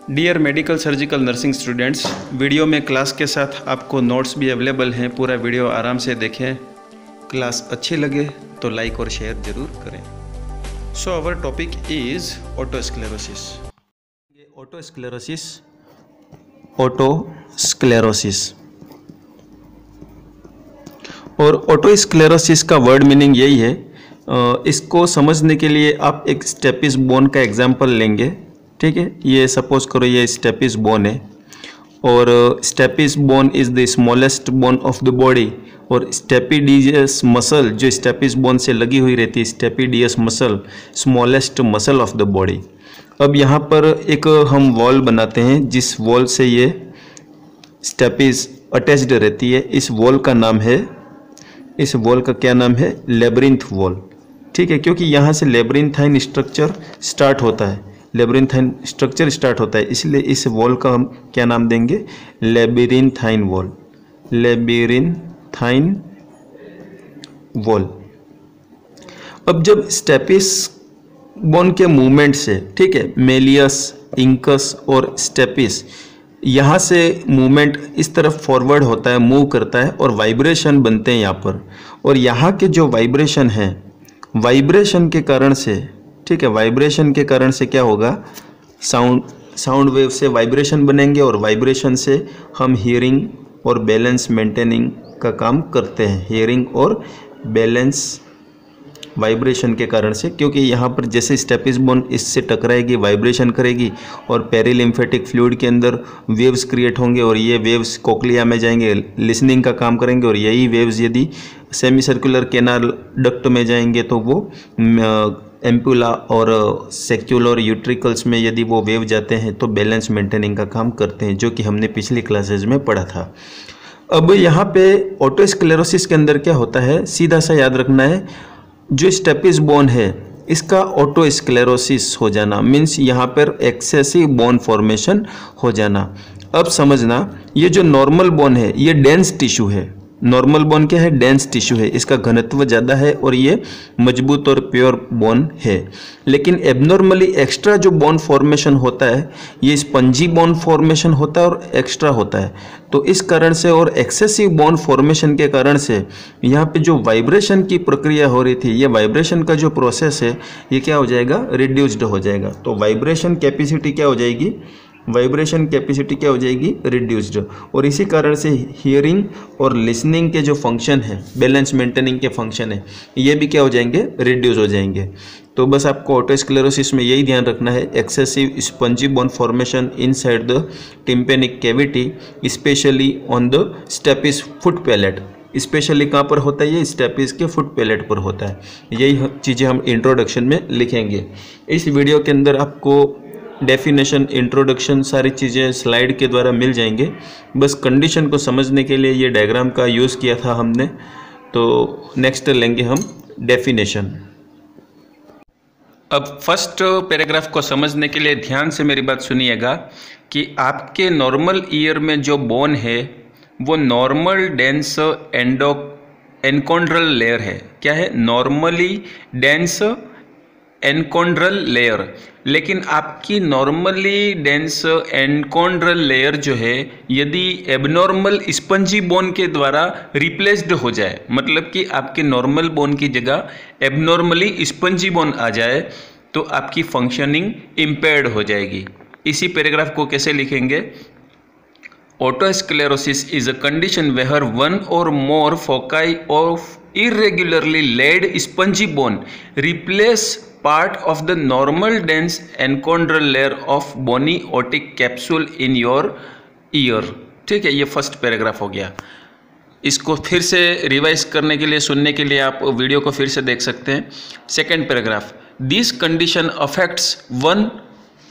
Dear medical surgical nursing students, video में class के साथ आपको नोट्स भी अवेलेबल हैं। पूरा वीडियो आराम से देखें। क्लास अच्छी लगे तो लाइक और शेयर ज़रूर करें। So our topic is otosclerosis. Otosclerosis और ऑटोस्क्लेरोसिस का वर्ड मीनिंग यही है। इसको समझने के लिए आप एक स्टेपिस बोन का एग्जांपल लेंगे। ठीक है, ये सपोज करो ये स्टेपिस बोन है और stapes bone is the smallest bone of the body और स्टेपिडियस मसल जो स्टेपिस बोन से लगी हुई रहती है, stapedius muscle smallest muscle of the body. अब यहाँ पर एक हम वॉल बनाते हैं जिस वॉल से ये स्टेपिस अटैच्ड रहती है। इस वॉल का नाम है, इस वॉल का क्या नाम है? Labyrinth wall. ठीक है, क्योंकि यहाँ से लेब्रिंथाइन स्ट्रक्चर स्टार्ट होता है, लेब्रिंथाइन स्ट्रक्चर स्टार्ट होता है, इसलिए इस वॉल का हम क्या नाम देंगे? लेबिरिंथाइन वॉल। लेबिरिंथाइन वॉल। अब जब स्टेपिस बोन के मूवमेंट से, ठीक है, मेलियस, इंकस और स्टेपिस, यहाँ से मूवमेंट इस तरफ फॉरवर्ड होता है, मूव करता है और वाइब्रेशन बनते हैं यहाँ पर। और यहाँ के जो वाइब्रेशन हैं, वाइब्रेशन के कारण से, ठीक है, वाइब्रेशन के कारण से क्या होगा? साउंड वेव से वाइब्रेशन बनेंगे और वाइब्रेशन से हम हियरिंग और बैलेंस मेंटेनिंग का काम करते हैं। हियरिंग और बैलेंस वाइब्रेशन के कारण से, क्योंकि यहाँ पर जैसे स्टेपिस बोन इससे टकराएगी, वाइब्रेशन करेगी और पेरिलिम्फेटिक फ्लूइड के अंदर वेव्स क्रिएट होंगे और ये वेव्स कोक्लिया में जाएंगे, लिसनिंग का काम करेंगे। और यही वेव्स यदि सेमी सर्कुलर कैनाल डक्ट में जाएंगे तो वो एम्पुला और सेक्युलर यूट्रिकल्स में यदि वो वेव जाते हैं तो बैलेंस मेंटेनिंग का काम करते हैं, जो कि हमने पिछली क्लासेज में पढ़ा था। अब यहाँ पे ऑटोस्क्लेरोसिस के अंदर क्या होता है, सीधा सा याद रखना है, जो स्टेपिस बोन है इसका ऑटोस्क्लेरोसिस हो जाना मीन्स यहाँ पर एक्सेसिव बोन फॉर्मेशन हो जाना। अब समझना, ये जो नॉर्मल बोन है ये डेंस टिश्यू है। नॉर्मल बोन क्या है? डेंस टिश्यू है, इसका घनत्व ज़्यादा है और ये मजबूत और प्योर बोन है। लेकिन एबनॉर्मली एक्स्ट्रा जो बोन फॉर्मेशन होता है ये स्पंजी बोन फॉर्मेशन होता है और एक्स्ट्रा होता है। तो इस कारण से और एक्सेसिव बोन फॉर्मेशन के कारण से यहाँ पे जो वाइब्रेशन की प्रक्रिया हो रही थी, ये वाइब्रेशन का जो प्रोसेस है ये क्या हो जाएगा? रिड्यूस्ड हो जाएगा। तो वाइब्रेशन कैपेसिटी क्या हो जाएगी? वाइब्रेशन कैपेसिटी क्या हो जाएगी? रिड्यूस्ड। और इसी कारण से हियरिंग और लिसनिंग के जो फंक्शन है, बैलेंस मेंटेनिंग के फंक्शन है, ये भी क्या हो जाएंगे? रिड्यूस हो जाएंगे। तो बस आपको ऑटोस्क्लेरोसिस में यही ध्यान रखना है, excessive spongy bone formation inside the tympanic cavity, specially on the stapes foot plate. Specially कहाँ पर होता है? ये स्टेपिस के फुट पैलेट पर होता है। यही चीज़ें हम इंट्रोडक्शन में लिखेंगे। इस वीडियो के अंदर आपको डेफिनेशन, इंट्रोडक्शन, सारी चीज़ें स्लाइड के द्वारा मिल जाएंगे। बस कंडीशन को समझने के लिए ये डायग्राम का यूज़ किया था हमने। तो नेक्स्ट लेंगे हम डेफिनेशन। अब फर्स्ट पैराग्राफ को समझने के लिए ध्यान से मेरी बात सुनिएगा कि आपके नॉर्मल ईयर में जो बोन है वो नॉर्मल डेंस एनकोंड्रल लेयर है। क्या है? Normally dense enchondral layer. लेकिन आपकी नॉर्मली डेंस एनकोंड्रल लेयर जो है यदि एबनॉर्मल स्पंजी बोन के द्वारा रिप्लेस्ड हो जाए, मतलब कि आपके नॉर्मल बोन की जगह एबनॉर्मली स्पंजी बोन आ जाए, तो आपकी फंक्शनिंग इम्पेयर्ड हो जाएगी। इसी पैराग्राफ को कैसे लिखेंगे? Otosclerosis is a condition where one or more foci of irregularly laid spongy bone replace part of the normal dense enchondral layer of bony otic capsule in your ear। ठीक है, ये first paragraph हो गया। इसको फिर से revise करने के लिए, सुनने के लिए आप वीडियो को फिर से देख सकते हैं। Second paragraph, this condition affects one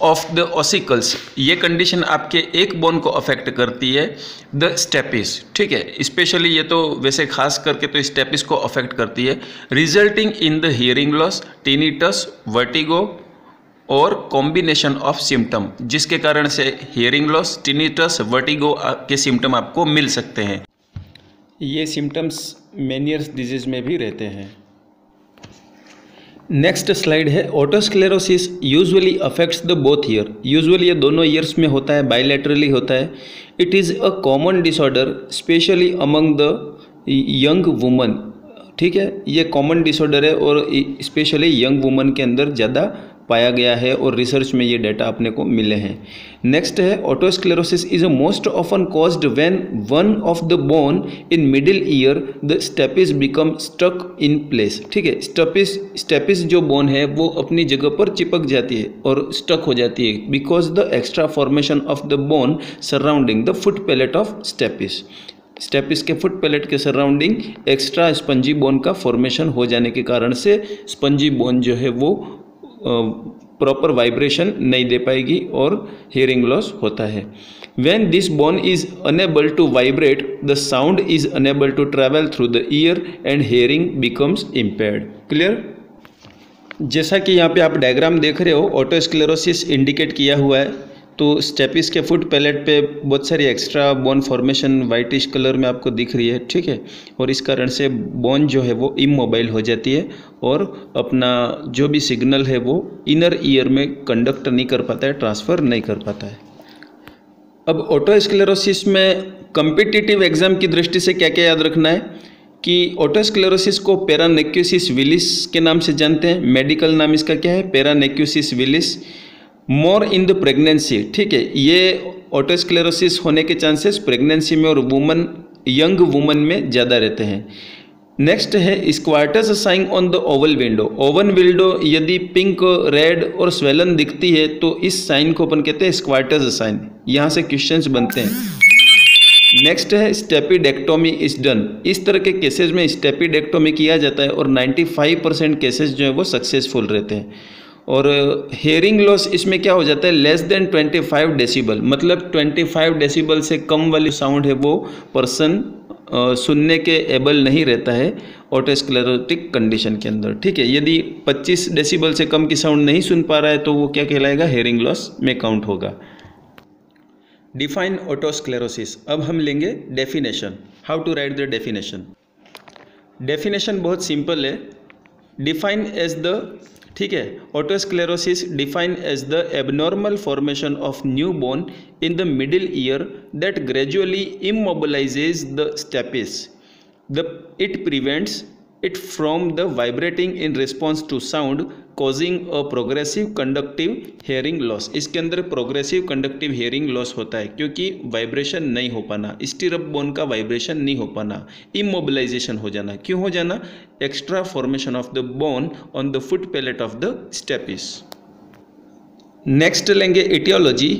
of the ossicles. ये कंडीशन आपके एक बोन को अफेक्ट करती है, द स्टेपिस। ठीक है, स्पेशली ये तो वैसे खास करके तो स्टेपिस को अफेक्ट करती है, resulting in the hearing loss, tinnitus, vertigo और कॉम्बिनेशन ऑफ सिम्टम, जिसके कारण से हियरिंग लॉस, टिनिटस, वर्टिगो के सिम्टम आपको मिल सकते हैं। ये सिम्टम्स मेनियर्स डिजीज में भी रहते हैं। नेक्स्ट स्लाइड है otosclerosis usually affects the both ear. Usually ये दोनों ईयर्स में होता है, बायलैटरली होता है। It is a common disorder specially among the young woman. ठीक है, ये कॉमन डिसऑर्डर है और स्पेशली यंग वुमन के अंदर ज़्यादा पाया गया है और रिसर्च में ये डाटा अपने को मिले हैं। नेक्स्ट है otosclerosis is a most often caused when one of the bone in middle ear the stapes become stuck in place. ठीक है, स्टेपिस जो बोन है वो अपनी जगह पर चिपक जाती है और स्टक हो जाती है because the extra formation of the bone surrounding the foot palette of stapes. Stapes के फुट पैलेट के सराउंडिंग एक्स्ट्रा स्पंजी बोन का फॉर्मेशन हो जाने के कारण से स्पंजी बोन जो है वो प्रॉपर वाइब्रेशन नहीं दे पाएगी और हियरिंग लॉस होता है। When this bone is unable to vibrate the sound is unable to travel through the ear and hearing becomes impaired. Clear? जैसा कि यहाँ पे आप डायग्राम देख रहे हो, ऑटोस्क्लेरोसिस इंडिकेट किया हुआ है। तो स्टेपिस के फुट पैलेट पे बहुत सारी extra bone formation whitish colour में आपको दिख रही है। ठीक है, और इस कारण से बोन जो है वो इमोबाइल हो जाती है और अपना जो भी सिग्नल है वो इनर ईयर में कंडक्ट नहीं कर पाता है, ट्रांसफ़र नहीं कर पाता है। अब ऑटोस्क्लेरोसिस में कम्पिटिटिव एग्जाम की दृष्टि से क्या क्या याद रखना है कि ऑटोस्क्लेरोसिस को पैरानेक्यूसिस विलिस के नाम से जानते हैं। मेडिकल नाम इसका क्या है? Paracusis Willis. More in the pregnancy. ठीक है, ये ऑटोस्क्लेरोसिस होने के चांसेस प्रेगनेंसी में और यंग वुमन में ज़्यादा रहते हैं। नेक्स्ट है Schwartze sign on the oval window. Oval window यदि पिंक, रेड और स्वेलन दिखती है तो इस साइन को अपन कहते हैं स्क्वार्टस साइन। यहाँ से क्वेश्चंस बनते हैं। नेक्स्ट है स्टेपिडेक्टोमी इज डन। इस तरह के केसेस में स्टेपिडेक्टोमी किया जाता है और 95% केसेस जो है वो सक्सेसफुल रहते हैं। और हेयरिंग लॉस इसमें क्या हो जाता है? लेस देन 25 डेसिबल, मतलब 25 डेसिबल से कम वाली साउंड है वो पर्सन सुनने के एबल नहीं रहता है ऑटोस्क्लेरोटिक कंडीशन के अंदर। ठीक है, यदि 25 डेसिबल से कम की साउंड नहीं सुन पा रहा है तो वो क्या कहलाएगा? हेयरिंग लॉस में काउंट होगा। Define otosclerosis. अब हम लेंगे definition. How to write the definition? Definition बहुत सिंपल है। डिफाइन एज द, ठीक है, otosclerosis define as the abnormal formation of new bone in the middle ear that gradually immobilises the stapes. It prevents it from the vibrating in response to sound causing a progressive conductive hearing loss। इसके अंदर progressive conductive hearing loss होता है क्योंकि vibration नहीं हो पाना, stirrup bone का vibration नहीं हो पाना, इमोबिलाइजेशन हो जाना। क्यों हो जाना? Extra formation of the bone on the foot palette of the stapes. Next लेंगे इटियोलॉजी।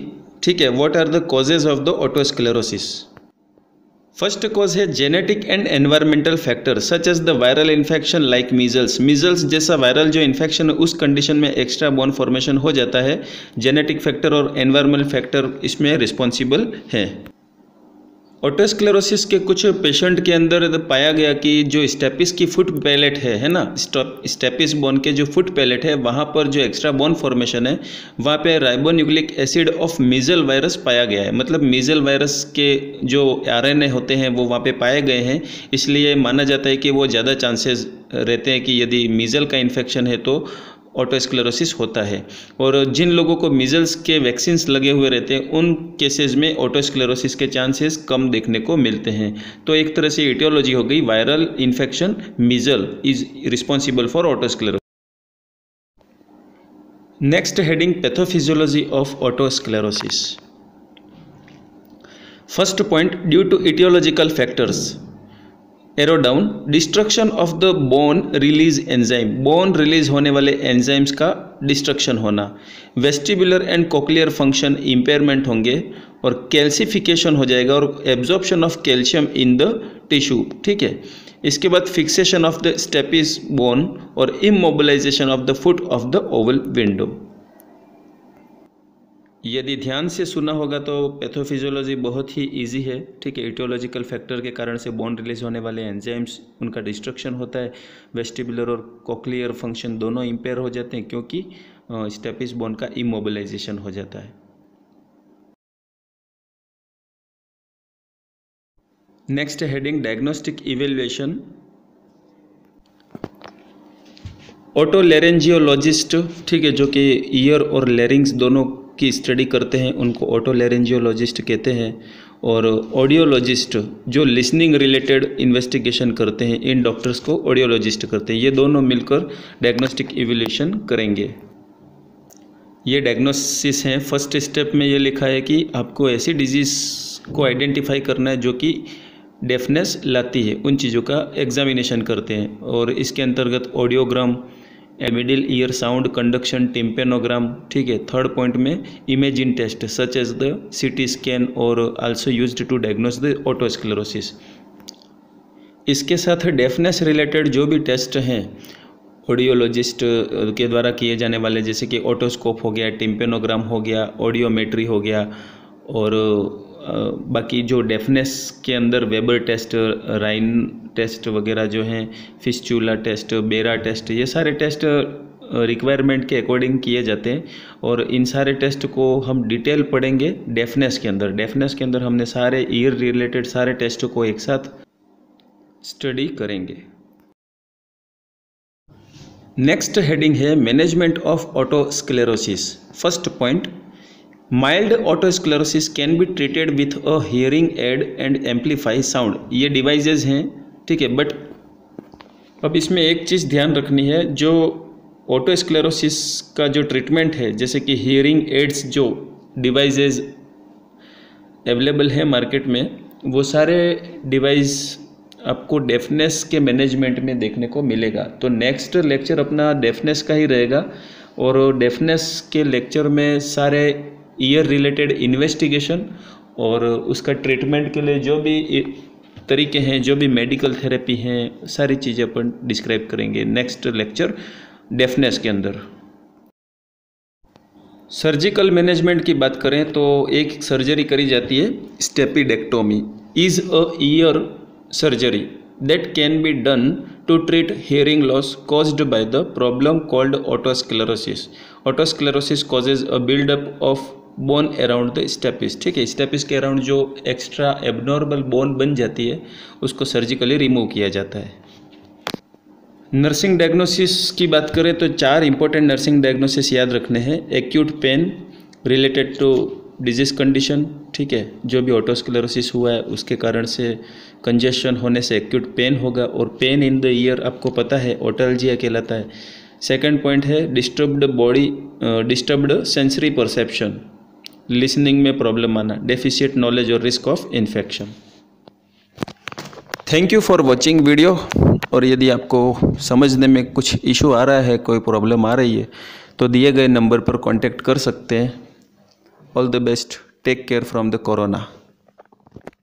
ठीक है, what are the causes of the otosclerosis? First cause है genetic and environmental factor such as the viral infection like measles. Measles जैसा viral जो infection है उस condition में extra bone formation हो जाता है। जेनेटिक फैक्टर और एनवायरमेंटल फैक्टर इसमें रिस्पॉन्सिबल है। ऑटोस्क्लेरोसिस के कुछ पेशेंट के अंदर पाया गया कि जो स्टेपिस की फुट पैलेट है ना, स्टेपिस बोन के जो फुट पैलेट है वहाँ पर जो एक्स्ट्रा बोन फॉर्मेशन है वहाँ पे राइबोन्यूक्लिक एसिड ऑफ मीजल वायरस पाया गया है। मतलब मीजल वायरस के जो RNA होते हैं वो वहाँ पे पाए गए हैं, इसलिए माना जाता है कि वो ज़्यादा चांसेस रहते हैं कि यदि मीजल का इन्फेक्शन है तो ऑटोस्क्लेरोसिस होता है। और जिन लोगों को मीजल्स के वैक्सीन्स लगे हुए रहते हैं उन केसेस में ऑटोस्क्लेरोसिस के चांसेस कम देखने को मिलते हैं। तो एक तरह से एटियोलॉजी हो गई viral infection, measle is responsible for otosclerosis. Next heading pathophysiology of otosclerosis. First point, due to etiological factors. Arrow down, destruction of the bone release enzyme. Bone release होने वाले एंजाइम्स का डिस्ट्रक्शन होना। Vestibular and cochlear function impairment होंगे और calcification हो जाएगा और absorption of calcium in the tissue. ठीक है, इसके बाद fixation of the stapes bone और immobilisation of the foot of the oval window. यदि ध्यान से सुना होगा तो पैथोफिजियोलॉजी बहुत ही इजी है। ठीक है, एटियोलॉजिकल फैक्टर के कारण से बोन रिलीज होने वाले एंजाइम्स उनका डिस्ट्रक्शन होता है। वेस्टिबुलर और कोक्लियर फंक्शन दोनों इम्पेयर हो जाते हैं क्योंकि स्टेपिस बोन का इमोबिलाइजेशन हो जाता है। Next heading diagnostic evaluation. Otolaryngologist, ठीक है, जो कि ईयर और लेरिंग्स दोनों की स्टडी करते हैं, उनको ओटोलेरेंजियोलॉजिस्ट कहते हैं। और ऑडियोलॉजिस्ट जो लिसनिंग रिलेटेड इन्वेस्टिगेशन करते हैं, इन डॉक्टर्स को ऑडियोलॉजिस्ट करते हैं। ये दोनों मिलकर डायग्नोस्टिक इवैल्यूएशन करेंगे। ये डायग्नोसिस हैं। फर्स्ट स्टेप में ये लिखा है कि आपको ऐसी डिजीज़ को आइडेंटिफाई करना है जो कि डेफनेस लाती है, उन चीज़ों का एग्जामिनेशन करते हैं। और इसके अंतर्गत audiogram, middle ear sound conduction, tympanogram, ठीक है। थर्ड पॉइंट में imaging test such as the CT scan और also used to diagnose the otosclerosis. इसके साथ डेफनेस रिलेटेड जो भी टेस्ट हैं ऑडियोलॉजिस्ट के द्वारा किए जाने वाले, जैसे कि ओटोस्कोप हो गया, टिम्पेनोग्राम हो गया, ऑडियोमेट्री हो गया, और बाकी जो डेफनेस के अंदर वेबर टेस्ट, राइन टेस्ट वगैरह जो हैं, फिस्चुला टेस्ट, बेरा टेस्ट, ये सारे टेस्ट रिक्वायरमेंट के अकॉर्डिंग किए जाते हैं। और इन सारे टेस्ट को हम डिटेल पढ़ेंगे डेफनेस के अंदर। डेफनेस के अंदर हमने सारे ईयर रिलेटेड सारे टेस्ट को एक साथ स्टडी करेंगे। नेक्स्ट हेडिंग है management of otosclerosis. First point, mild otosclerosis can be treated with a hearing aid and amplify sound. ये डिवाइसेज हैं, ठीक है। बट अब इसमें एक चीज़ ध्यान रखनी है, जो ऑटोस्क्लेरोसिस का जो ट्रीटमेंट है, जैसे कि हियरिंग एड्स जो डिवाइसेज अवेलेबल है मार्केट में, वो सारे डिवाइस आपको डेफनेस के मैनेजमेंट में देखने को मिलेगा। तो नेक्स्ट लेक्चर अपना डेफनेस का ही रहेगा, और डेफनेस के लेक्चर में सारे ईयर रिलेटेड इन्वेस्टिगेशन और उसका ट्रीटमेंट के लिए जो भी तरीके हैं, जो भी मेडिकल थेरेपी हैं, सारी चीज़ें अपन डिस्क्राइब करेंगे नेक्स्ट लेक्चर डेफनेस के अंदर। सर्जिकल मैनेजमेंट की बात करें तो एक सर्जरी करी जाती है, stapedectomy is a ear surgery that can be done to treat hearing loss caused by the problem called otosclerosis. Otosclerosis causes a build-up of bone around the stapes, ठीक है। स्टेपिस के अराउंड जो extra abnormal bone बन जाती है, उसको surgically remove किया जाता है। नर्सिंग डायग्नोसिस की बात करें तो 4 इंपॉर्टेंट नर्सिंग डायग्नोसिस याद रखने हैं। Acute pain related to disease condition, ठीक है, जो भी ऑटोस्क्लेरोसिस हुआ है उसके कारण से कंजेशन होने से एक्यूट पेन होगा, और पेन इन द ईयर आपको पता है ओटल्जिया कहलाता है। सेकंड पॉइंट है डिस्टर्ब्ड सेंसरी परसेप्शन, लिसनिंग में प्रॉब्लम आना, डेफिशिएंट नॉलेज और risk of infection. Thank you for watching video. और यदि आपको समझने में कुछ इशू आ रहा है, कोई प्रॉब्लम आ रही है, तो दिए गए नंबर पर कॉन्टैक्ट कर सकते हैं। All the best. Take care from the corona.